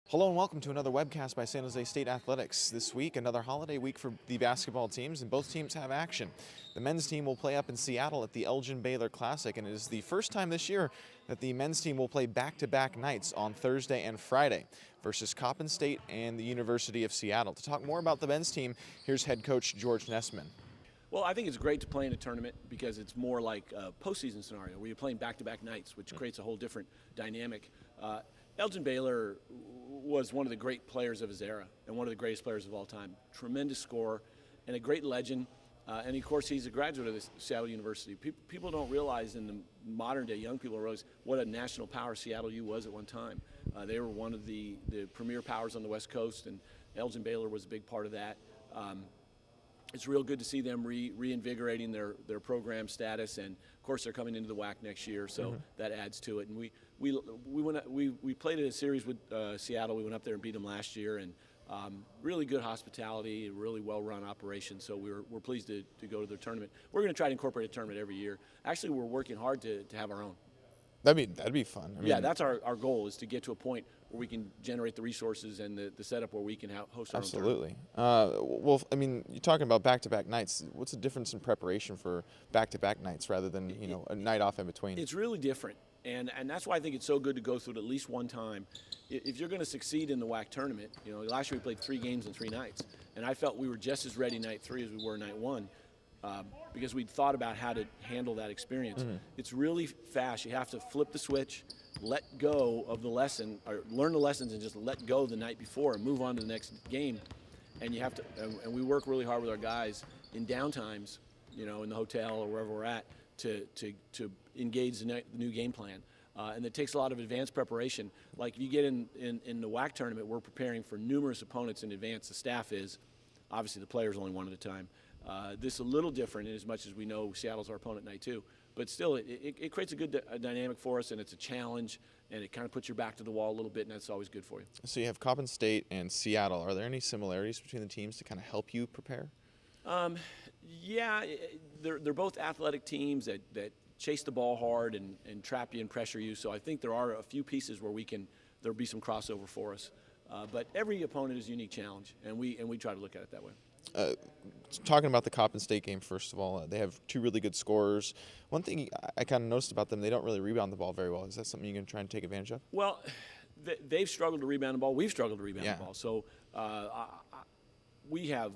Hello and welcome to another webcast by San Jose State Athletics. This week, another holiday week for the basketball teams, and both teams have action. The men's team will play up in Seattle at the Elgin Baylor Classic, and it is the first time this year that the men's team will play back-to-back nights on Thursday and Friday versus Coppin State and the University of Seattle. To talk more about the men's team, here's head coach George Nessman. Well, I think it's great to play in a tournament because it's more like a postseason scenario where you're playing back-to-back nights, which creates a whole different dynamic. Elgin Baylor was one of the great players of his era and one of the greatest players of all time. Tremendous scorer and a great legend. And of course, he's a graduate of Seattle University. People don't realize in the modern day, young people realize what a national power Seattle U was at one time. They were one of the premier powers on the West Coast, and Elgin Baylor was a big part of that. It's real good to see them reinvigorating their program status, and of course they're coming into the WAC next year, so that adds to it. And we played a series with Seattle. We went up there and beat them last year, and really good hospitality, really well-run operation. So we're pleased to go to their tournament. We're going to try to incorporate a tournament every year. Actually, we're working hard to have our own. That'd be fun. I mean, yeah, that's our goal, is to get to a point where we can generate the resources and the setup where we can host our own tournament. Absolutely. Well, I mean, you're talking about back-to-back nights. What's the difference in preparation for back-to-back nights rather than a night off in between? It's really different, and that's why I think it's so good to go through it at least one time. If you're going to succeed in the WAC tournament, last year we played 3 games in 3 nights, and I felt we were just as ready night 3 as we were night 1. Because we'd thought about how to handle that experience. It's really fast. You have to flip the switch, let go of the lesson, or learn the lessons and just let go the night before and move on to the next game. And you have to, and we work really hard with our guys in downtimes, in the hotel or wherever we're at, to engage the new game plan. And it takes a lot of advanced preparation. Like if you get in the WAC tournament, we're preparing for numerous opponents in advance. The staff is, obviously the players only one at a time. This is a little different in as much as we know Seattle's our opponent night too. But still, it creates a good dynamic for us, and it's a challenge, and it kind of puts your back to the wall a little bit, and that's always good for you. So you have Coppin State and Seattle. Are there any similarities between the teams to kind of help you prepare? Yeah, they're both athletic teams that chase the ball hard and trap you and pressure you. So I think there are a few pieces where there'll be some crossover for us. But every opponent is a unique challenge, and we try to look at it that way. Talking about the Coppin State game, first of all, they have 2 really good scorers. One thing I kind of noticed about them, they don't really rebound the ball very well. Is that something you're going to try and take advantage of? Well, they've struggled to rebound the ball. We've struggled to rebound the ball. So we have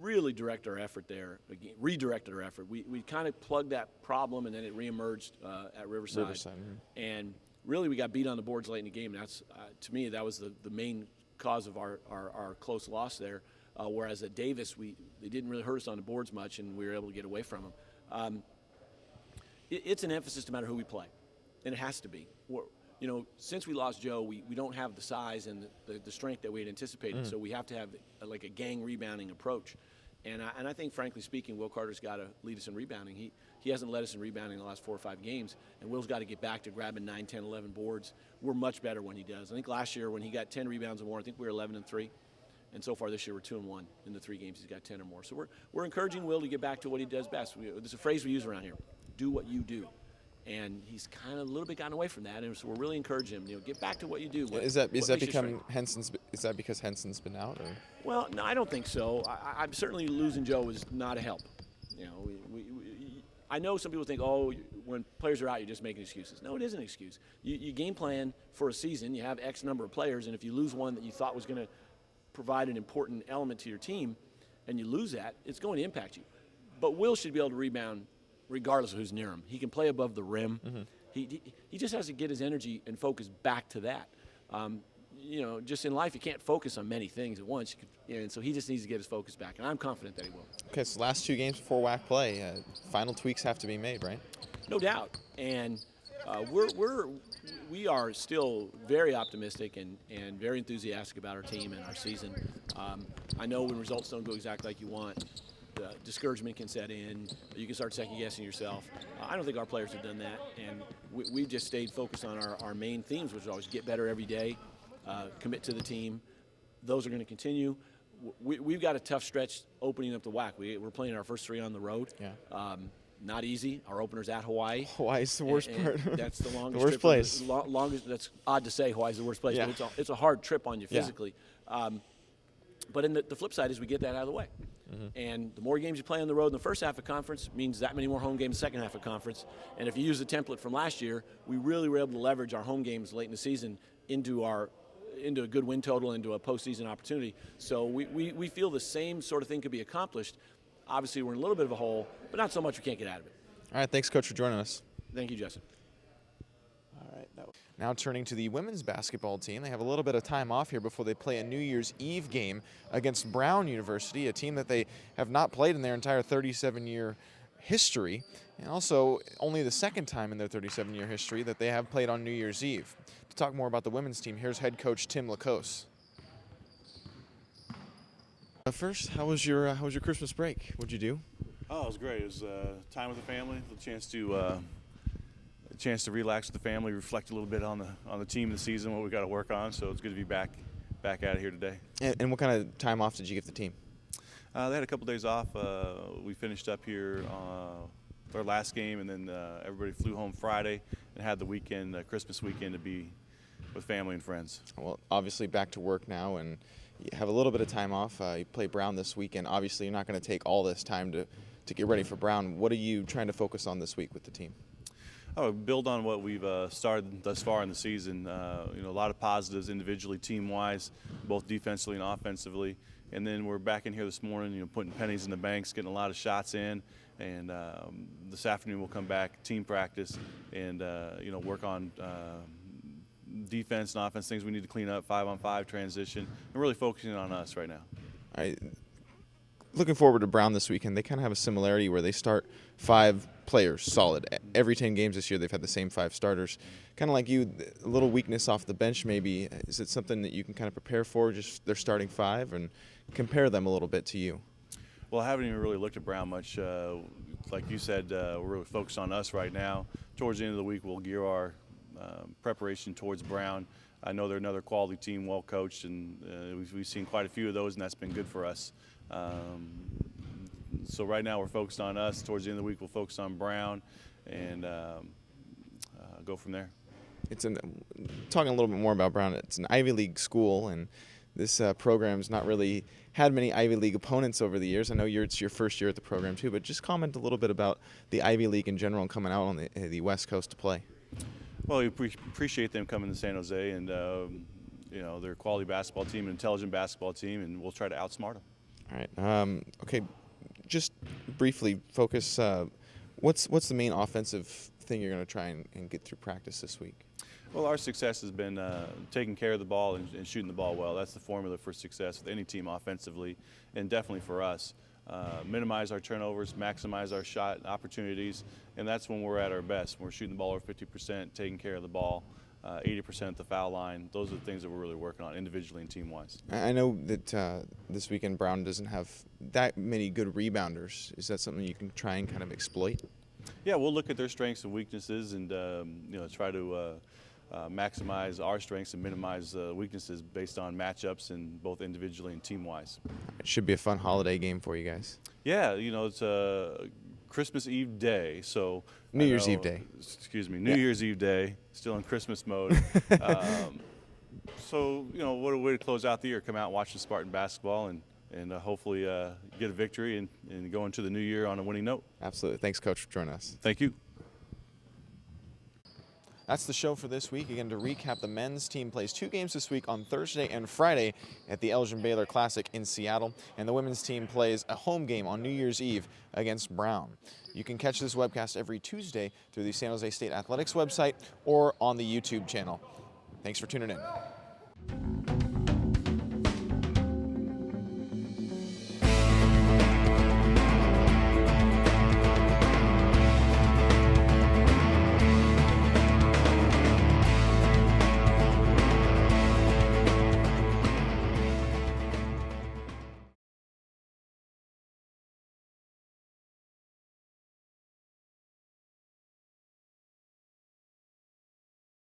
really redirected our effort. We kind of plugged that problem, and then it reemerged at Riverside. And really we got beat on the boards late in the game. And that's, to me, that was the main cause of our close loss there. Whereas at Davis, they didn't really hurt us on the boards much, and we were able to get away from them. It's an emphasis no matter who we play, and it has to be. Since we lost Joe, we don't have the size and the strength that we had anticipated, so we have to have like a gang rebounding approach. And I think, frankly speaking, Will Carter's got to lead us in rebounding. He hasn't led us in rebounding in the last 4 or 5 games, and Will's got to get back to grabbing 9, 10, 11 boards. We're much better when he does. I think last year when he got 10 rebounds or more, I think we were 11-3. And so far this year, we're 2-1 in the 3 games he's got 10 or more. So we're encouraging Will to get back to what he does best. There's a phrase we use around here: "Do what you do," and he's kind of a little bit gotten away from that. And so we're really encouraging him. Get back to what you do. Is that becoming Henson's? Is that because Henson's been out? Or? Well, no, I don't think so. I'm certainly losing Joe was not a help. I know some people think, oh, when players are out, you're just making excuses. No, it isn't an excuse. You game plan for a season. You have X number of players, and if you lose one that you thought was going to provide an important element to your team, and you lose that, it's going to impact you. But Will should be able to rebound regardless of who's near him. He can play above the rim. He just has to get his energy and focus back to that. Just in life, you can't focus on many things at once, and so he just needs to get his focus back, and I'm confident that he will. Okay, so last 2 games before WAC play, final tweaks have to be made, right? No doubt, and we are still very optimistic and very enthusiastic about our team and our season. I know when results don't go exactly like you want, discouragement can set in. You can start second-guessing yourself. I don't think our players have done that, and we've just stayed focused on our main themes, which is always get better every day, commit to the team. Those are going to continue. We've got a tough stretch opening up the WAC. We're playing our first 3 on the road. Yeah. Not easy. Our opener's at Hawaii. Hawaii's the worst part. That's the longest the worst trip. place. Longest. That's odd to say. Hawaii's the worst place, Yeah. but it's a hard trip on you physically. But in the flip side is we get that out of the way. And the more games you play on the road in the first half of conference means that many more home games second half of conference. And if you use the template from last year, we really were able to leverage our home games late in the season into a good win total, into a postseason opportunity. So we feel the same sort of thing could be accomplished. Obviously, we're in a little bit of a hole, but not so much we can't get out of it. All right, thanks, Coach, for joining us. Thank you, Justin. All right. Now turning to the women's basketball team, they have a little bit of time off here before they play a New Year's Eve game against Brown University, a team that they have not played in their entire 37-year history, and also only the second time in their 37-year history that they have played on New Year's Eve. To talk more about the women's team, here's head coach Tim Kose. First, how was your Christmas break? What'd you do? Oh, it was great. It was time with the family, a chance to relax with the family, reflect a little bit on the team, the season, what we got to work on. So it's good to be back at it here today. And what kind of time off did you give the team? They had a couple days off. We finished up here our last game, and then everybody flew home Friday and had the weekend, Christmas weekend, to be with family and friends. Well, obviously back to work now, and you have a little bit of time off. You play Brown this weekend. Obviously, you're not going to take all this time to get ready for Brown. What are you trying to focus on this week with the team? Oh, build on what we've started thus far in the season. A lot of positives individually, team-wise, both defensively and offensively. And then we're back in here this morning, putting pennies in the banks, getting a lot of shots in. And this afternoon we'll come back, team practice, and work on defense and offense, things we need to clean up, 5-on-5 transition, and really focusing on us right now. All right. Looking forward to Brown this weekend, they kind of have a similarity where they start 5 players solid. Every 10 games this year, they've had the same 5 starters. Kind of like you, a little weakness off the bench maybe. Is it something that you can kind of prepare for, just their starting 5, and compare them a little bit to you? Well, I haven't even really looked at Brown much. Like you said, we're really focused on us right now. Towards the end of the week, we'll gear our preparation towards Brown. I know they're another quality team, well coached, and we've seen quite a few of those, and that's been good for us. So right now we're focused on us. Towards the end of the week, we'll focus on Brown and go from there. Talking a little bit more about Brown, it's an Ivy League school, and this program's not really had many Ivy League opponents over the years. I know it's your first year at the program too, but just comment a little bit about the Ivy League in general and coming out on the West Coast to play. Well, we appreciate them coming to San Jose, and they're a quality basketball team, an intelligent basketball team, and we'll try to outsmart them. All right. Okay. Just briefly focus. What's the main offensive thing you're going to try and get through practice this week? Well, our success has been taking care of the ball and shooting the ball well. That's the formula for success with any team offensively, and definitely for us. Minimize our turnovers, maximize our shot opportunities, and that's when we're at our best. When we're shooting the ball over 50%, taking care of the ball, 80% at the foul line. Those are the things that we're really working on individually and team-wise. I know that this weekend Brown doesn't have that many good rebounders. Is that something you can try and kind of exploit? Yeah, we'll look at their strengths and weaknesses and try to maximize our strengths and minimize weaknesses based on matchups and both individually and team-wise. It should be a fun holiday game for you guys. Yeah, it's Christmas Eve day, so New Year's Eve day. Excuse me, New Year's Eve day. Still in Christmas mode. So what a way to close out the year. Come out and watch the Spartan basketball and hopefully get a victory and go into the new year on a winning note. Absolutely. Thanks, Coach, for joining us. Thank you. That's the show for this week. Again, to recap, the men's team plays 2 games this week on Thursday and Friday at the Elgin Baylor Classic in Seattle, and the women's team plays a home game on New Year's Eve against Brown. You can catch this webcast every Tuesday through the San Jose State Athletics website or on the YouTube channel. Thanks for tuning in.